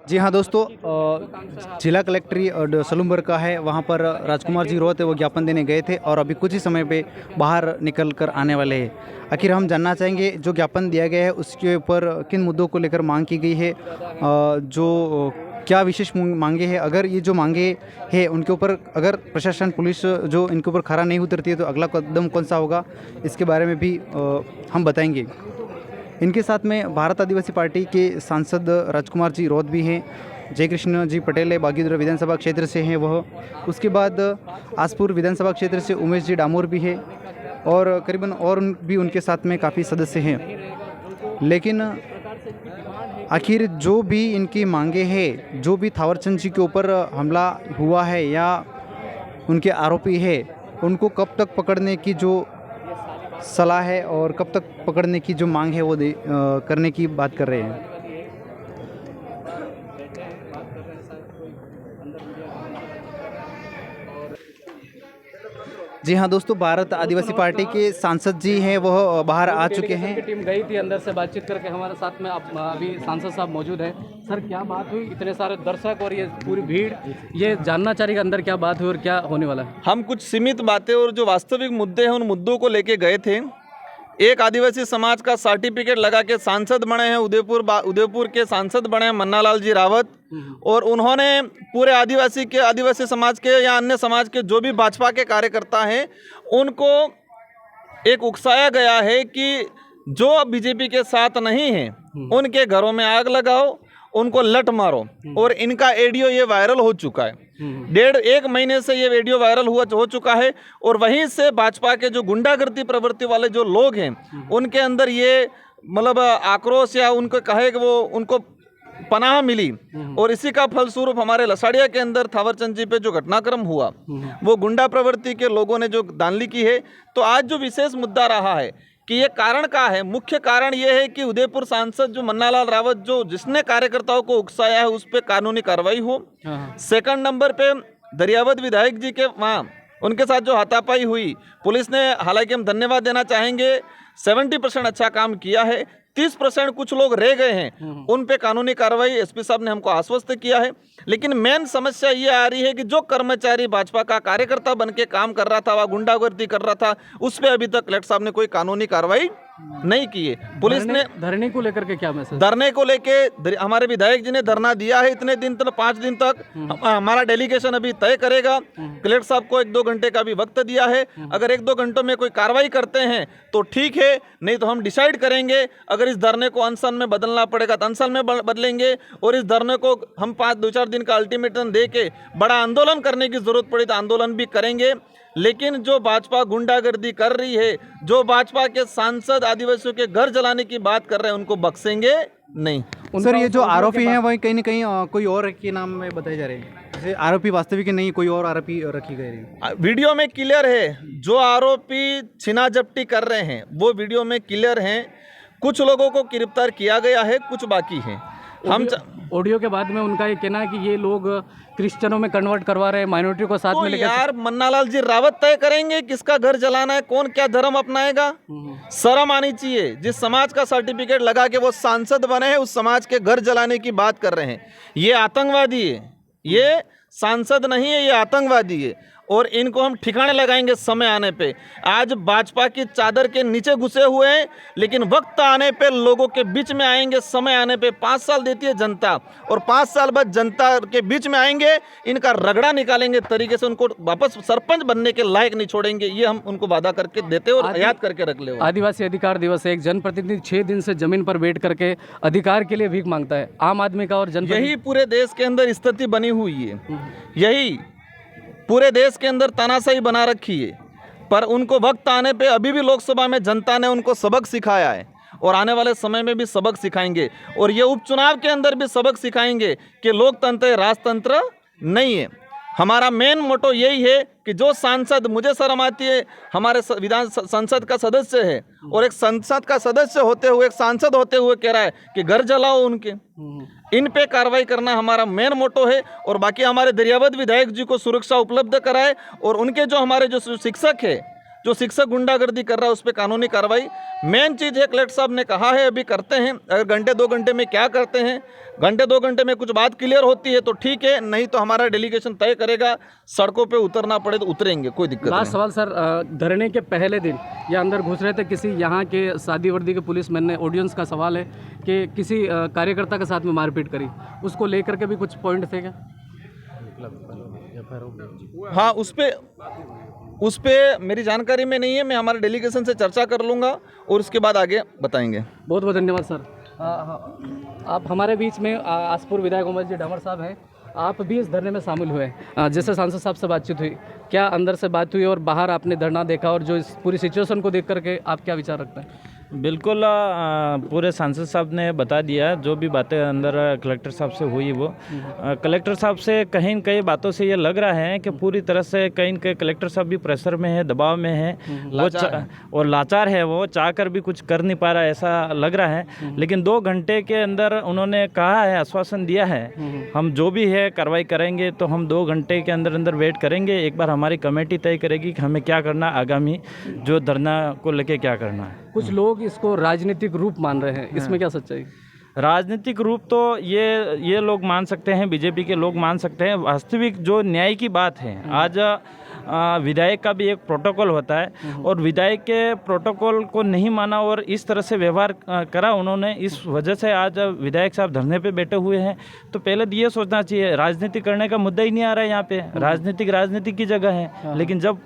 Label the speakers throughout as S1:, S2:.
S1: जी हाँ दोस्तों, जिला कलेक्ट्री सलूमबर का है, वहाँ पर राजकुमार जी रोहत है, वो ज्ञापन देने गए थे और अभी कुछ ही समय पे बाहर निकल कर आने वाले हैं। आखिर हम जानना चाहेंगे जो ज्ञापन दिया गया है उसके ऊपर किन मुद्दों को लेकर मांग की गई है, जो क्या विशेष मांगे हैं। अगर ये जो मांगे हैं उनके ऊपर अगर प्रशासन पुलिस जो इनके ऊपर खरा नहीं उतरती है तो अगला कदम कौन सा होगा, इसके बारे में भी हम बताएंगे। इनके साथ में भारत आदिवासी पार्टी के सांसद राजकुमार जी रोहत भी हैं, जयकृष्ण जी पटेल है, बागीदरा विधानसभा क्षेत्र से हैं वह। उसके बाद आसपुर विधानसभा क्षेत्र से उमेश जी डामोर भी है और करीबन और भी उनके साथ में काफ़ी सदस्य हैं। लेकिन आखिर जो भी इनकी मांगे हैं, जो भी थावरचंद जी के ऊपर हमला हुआ है या उनके आरोपी है, उनको कब तक पकड़ने की जो सलाह है और कब तक पकड़ने की जो मांग है वो करने की बात कर रहे हैं। जी हाँ दोस्तों, भारत आदिवासी पार्टी के सांसद जी हैं, वह बाहर आ चुके हैं।
S2: टीम गई थी अंदर से बातचीत करके। हमारे साथ में अभी सांसद साहब मौजूद हैं। सर, क्या बात हुई? इतने सारे दर्शक और ये पूरी भीड़, ये जानना चाह रही कि अंदर क्या बात हुई और क्या होने वाला है।
S3: हम कुछ सीमित बातें और जो वास्तविक मुद्दे हैं उन मुद्दों को लेके गए थे। एक आदिवासी समाज का सर्टिफिकेट लगा के सांसद बने हैं, उदयपुर के सांसद बने हैं मन्नालाल जी रावत, और उन्होंने पूरे आदिवासी समाज के या अन्य समाज के जो भी भाजपा के कार्यकर्ता हैं उनको एक उकसाया गया है कि जो बीजेपी के साथ नहीं हैं उनके घरों में आग लगाओ, उनको लट मारो। और इनका ऑडियो ये वायरल हो चुका है। 1.5 महीने से ये वीडियो वायरल हो चुका है और वहीं से भाजपा के जो गुंडागर्दी प्रवृत्ति वाले जो लोग हैं उनके अंदर ये मतलब आक्रोश या उनको कहे कि वो उनको पनाह मिली। और इसी का फलस्वरूप हमारे लसाड़िया के अंदर थावरचंद जी पे जो घटनाक्रम हुआ, वो गुंडा प्रवृत्ति के लोगों ने जो दानली की है। तो आज जो विशेष मुद्दा रहा है कि ये कारण क्या है, मुख्य कारण ये है कि उदयपुर सांसद जो मन्नालाल रावत जिसने कार्यकर्ताओं को उकसाया है उस पर कानूनी कार्रवाई हो। सेकंड नंबर पे दरियावत विधायक जी के वहाँ उनके साथ जो हाथापाई हुई, पुलिस ने, हालांकि हम धन्यवाद देना चाहेंगे, 70% अच्छा काम किया है। 30% कुछ लोग रह गए हैं, उन पे कानूनी कार्रवाई एसपी साहब ने हमको आश्वस्त किया है। लेकिन मेन समस्या ये आ रही है कि जो कर्मचारी भाजपा का कार्यकर्ता बन के काम कर रहा था, वह गुंडागर्दी कर रहा था, उस पर अभी तक कलेक्टर साहब ने कोई कानूनी कार्रवाई नहीं की है। पुलिस ने
S2: धरने को लेकर के क्या मैसेज?
S3: धरने को लेके हमारे विधायक जी ने धरना दिया है इतने दिन तक, 5 दिन तक। हमारा डेलीगेशन अभी तय करेगा। कलेक्टर साहब को 1-2 घंटे का भी वक्त दिया है। अगर 1-2 घंटों में कोई कार्रवाई करते हैं तो ठीक है, नहीं तो हम डिसाइड करेंगे। अगर इस धरने को अनशन में बदलना पड़ेगा तो अनशन में बदलेंगे, और इस धरने को हम 2-4 दिन का अल्टीमेटम दे के बड़ा आंदोलन करने की जरूरत पड़ी तो आंदोलन भी करेंगे। लेकिन जो भाजपा गुंडागर्दी कर रही है, जो भाजपा के सांसद आदिवासियों के घर जलाने की बात कर रहे हैं, उनको बख्शेंगे नहीं।
S1: सर, ये जो आरोपी हैं वही कहीं ना कहीं कोई और के नाम में बताए जा रहे हैं, जैसे आरोपी वास्तविक नहीं, कोई और आरोपी रखी गई है।
S3: वीडियो में क्लियर है, जो आरोपी छिना झपटी कर रहे हैं वो वीडियो में क्लियर हैं। कुछ लोगों को गिरफ्तार किया गया है, कुछ बाकी हैं। हम
S2: ऑडियो के बाद में उनका ये कहना है कि ये लोग क्रिश्चियनों में कन्वर्ट करवा रहे हैं, माइनॉरिटी को साथ में लेकर।
S3: यार, मन्नालाल जी रावत तय करेंगे किसका घर जलाना है, कौन क्या धर्म अपनाएगा। शर्म आनी चाहिए। जिस समाज का सर्टिफिकेट लगा के वो सांसद बने हैं, उस समाज के घर जलाने की बात कर रहे हैं। ये आतंकवादी है, ये सांसद नहीं है, ये आतंकवादी है। और इनको हम ठिकाने लगाएंगे समय आने पे। आज भाजपा की चादर के नीचे घुसे हुए हैं, लेकिन वक्त आने पे लोगों के बीच में आएंगे। समय आने पे 5 साल देती है जनता, और 5 साल बाद जनता के बीच में आएंगे, इनका रगड़ा निकालेंगे तरीके से, उनको वापस सरपंच बनने के लायक नहीं छोड़ेंगे। ये हम उनको वादा करके देते और याद करके रख ले।
S2: आदिवासी अधिकार दिवस है, एक जनप्रतिनिधि 6 दिन से जमीन पर बैठ करके अधिकार के लिए भीख मांगता है, आम आदमी का और जनप्रतिनिधि।
S3: यही पूरे देश के अंदर स्थिति बनी हुई है, यही पूरे देश के अंदर तानाशाही बना रखी है। पर उनको वक्त आने पे, अभी भी लोकसभा में जनता ने उनको सबक सिखाया है और आने वाले समय में भी सबक सिखाएंगे। और ये उपचुनाव के अंदर भी सबक सिखाएंगे कि लोकतंत्र राजतंत्र नहीं है। हमारा मेन मोटो यही है कि जो सांसद, मुझे शर्म आती है, हमारे संसद का सदस्य है और एक संसद का सदस्य होते हुए, एक सांसद होते हुए कह रहा है कि घर जलाओ उनके। इन पे कार्रवाई करना हमारा मेन मोटो है। और बाकी हमारे दरियावत विधायक जी को सुरक्षा उपलब्ध कराए, और उनके जो हमारे जो शिक्षक है, जो शिक्षक गुंडागर्दी कर रहा है उस पर कानूनी कार्रवाई। मेन चीज़ है कलेक्टर साहब ने कहा है अभी करते हैं, अगर घंटे 2 घंटे में क्या करते हैं, घंटे 2 घंटे में कुछ बात क्लियर होती है तो ठीक है, नहीं तो हमारा डेलीगेशन तय करेगा, सड़कों पे उतरना पड़े तो उतरेंगे, कोई दिक्कत नहीं।
S2: लास्ट सवाल सर, धरने के पहले दिन ये अंदर घुस रहे थे, किसी यहाँ के शादी वर्दी के पुलिसमैन ने, ऑडियंस का सवाल है कि किसी कार्यकर्ता के साथ में मारपीट करी, उसको लेकर के भी कुछ पॉइंट थे क्या?
S3: हाँ, उस पे मेरी जानकारी में नहीं है, मैं हमारे डेलीगेशन से चर्चा कर लूँगा और उसके बाद आगे बताएंगे।
S2: बहुत बहुत धन्यवाद सर। आप हमारे बीच में आसपुर विधायक उमेश जी डामर साहब हैं, आप भी इस धरने में शामिल हुए। जैसे सांसद साहब से बातचीत हुई, क्या अंदर से बात हुई और बाहर आपने धरना देखा, और जो इस पूरी सिचुएशन को देख करके आप क्या विचार रखते हैं?
S4: बिल्कुल, पूरे सांसद साहब ने बता दिया जो भी बातें अंदर कलेक्टर साहब से हुई वो। कलेक्टर साहब से कहीं न कहीं बातों से ये लग रहा है कि पूरी तरह से कहीं न कहीं कलेक्टर साहब भी प्रेशर में है, दबाव में है, और लाचार है, वो चाह कर भी कुछ कर नहीं पा रहा, ऐसा लग रहा है। लेकिन 2 घंटे के अंदर उन्होंने कहा है, आश्वासन दिया है, हम जो भी है कार्रवाई करेंगे, तो हम 2 घंटे के अंदर अंदर वेट करेंगे। एक बार हमारी कमेटी तय करेगी कि हमें क्या करना, आगामी जो धरना को लेके क्या करना है।
S2: कुछ लोग इसको राजनीतिक रूप मान रहे हैं, इसमें क्या सच्चाई?
S4: राजनीतिक रूप तो ये लोग मान सकते हैं, बीजेपी के लोग मान सकते हैं। वास्तविक जो न्याय की बात है, आज विधायक का भी एक प्रोटोकॉल होता है, और विधायक के प्रोटोकॉल को नहीं माना और इस तरह से व्यवहार करा उन्होंने, इस वजह से आज विधायक साहब धरने पे बैठे हुए हैं। तो पहले तो ये सोचना चाहिए, राजनीति करने का मुद्दा ही नहीं आ रहा है यहाँ पे, राजनीति की जगह है। लेकिन जब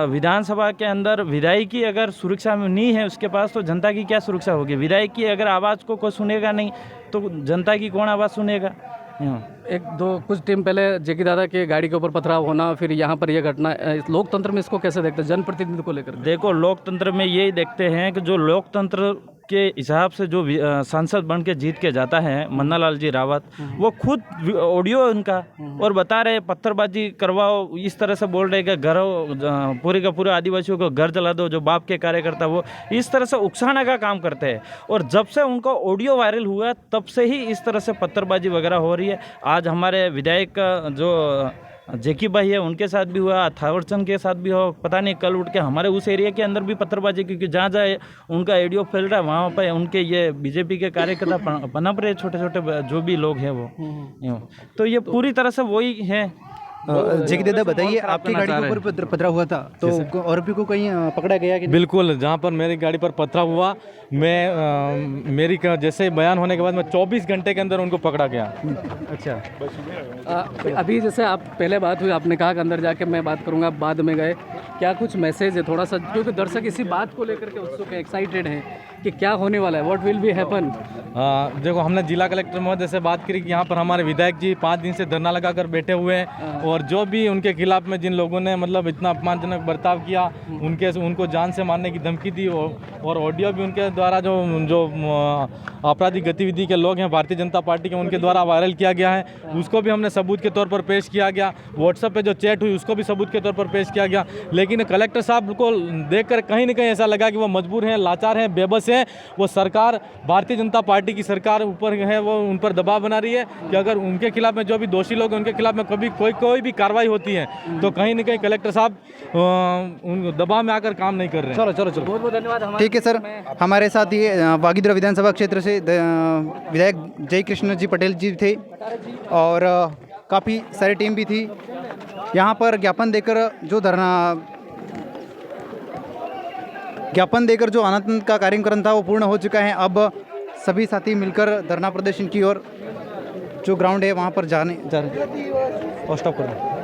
S4: विधानसभा के अंदर विधायक की अगर सुरक्षा में नहीं है उसके पास, तो जनता की क्या सुरक्षा होगी? विधायक की अगर आवाज़ को कोई सुनेगा नहीं तो जनता की कौन आवाज़ सुनेगा?
S2: कुछ टाइम पहले जेकी दादा के गाड़ी के ऊपर पथराव होना, फिर यहाँ पर यह घटना, लोकतंत्र में इसको कैसे देखते हैं, जनप्रतिनिधि को लेकर?
S4: देखो, लोकतंत्र में यही देखते हैं कि जो लोकतंत्र के हिसाब से जो सांसद बन के जीत के जाता है मन्नालाल जी रावत, वो खुद ऑडियो उनका और बता रहे पत्थरबाजी करवाओ, इस तरह से बोल रहे कि घर पूरे का पूरे आदिवासियों को घर जला दो, जो बाप के कार्यकर्ता वो इस तरह से उकसाने का काम करते हैं। और जब से उनका ऑडियो वायरल हुआ तब से ही इस तरह से पत्थरबाजी वगैरह हो रही है। आज हमारे विधायक का जो जेकी भाई है उनके साथ भी हुआ, थावरचंद के साथ भी हो, पता नहीं कल उठ के हमारे उस एरिया के अंदर भी पत्थरबाजी, क्योंकि जहाँ जहाँ उनका ऑडियो फैल रहा है वहाँ पर उनके ये बीजेपी के कार्यकर्ता पनप रहे, छोटे छोटे जो भी लोग हैं वो। तो ये पूरी तरह से वही है।
S1: जेकी दादा बताइए, आपकी गाड़ी के ऊपर पथराव हुआ था तो और भी को कहीं पकड़ा गया कि?
S5: बिल्कुल, जहाँ पर मेरी गाड़ी पर पथराव हुआ, मेरी जैसे बयान होने के बाद मैं 24 घंटे के अंदर उनको पकड़ा गया।
S2: अच्छा, अभी जैसे आप पहले बात हुई, आपने कहा कि अंदर जाके मैं बात करूंगा, बाद में गए, क्या कुछ मैसेज है थोड़ा सा, क्योंकि दर्शक इसी बात को लेकर के उत्सुक है, एक्साइटेड हैं कि क्या होने वाला है, व्हाट विल बी हैपन?
S5: देखो, हमने जिला कलेक्टर महोदय से बात करी कि यहाँ पर हमारे विधायक जी 5 दिन से धरना लगाकर बैठे हुए हैं, और जो भी उनके खिलाफ में जिन लोगों ने मतलब इतना अपमानजनक बर्ताव किया, उनको जान से मारने की धमकी दी, और ऑडियो भी उनके द्वारा जो आपराधिक गतिविधि के लोग हैं भारतीय जनता पार्टी के, उनके द्वारा वायरल किया गया है, उसको भी हमने सबूत के तौर पर पेश किया गया। व्हाट्सएप पे जो चैट हुई उसको भी सबूत के तौर पर पेश किया गया। लेकिन कलेक्टर साहब को देखकर कहीं ना कहीं ऐसा लगा कि वो मजबूर हैं, लाचार हैं, बेबस हैं। वो सरकार, भारतीय जनता पार्टी की सरकार ऊपर है, वो उन पर दबाव बना रही है कि अगर उनके खिलाफ में जो भी दोषी लोग हैं उनके खिलाफ में कभी कोई भी कार्रवाई होती है तो कहीं ना कहीं कलेक्टर साहब उन दबाव में आकर काम नहीं कर रहे हैं।
S2: चलो बहुत बहुत धन्यवाद।
S1: ठीक है सर, हमारे साथ ये वागीद्रा विधानसभा क्षेत्र से विधायक जय कृष्ण जी पटेल जी थे, और काफ़ी सारी टीम भी थी यहाँ पर। ज्ञापन देकर जो आनंद का कार्यक्रम था वो पूर्ण हो चुका है। अब सभी साथी मिलकर धरना प्रदर्शन की और जो ग्राउंड है वहाँ पर जा रहे हैं। और स्टॉप करो।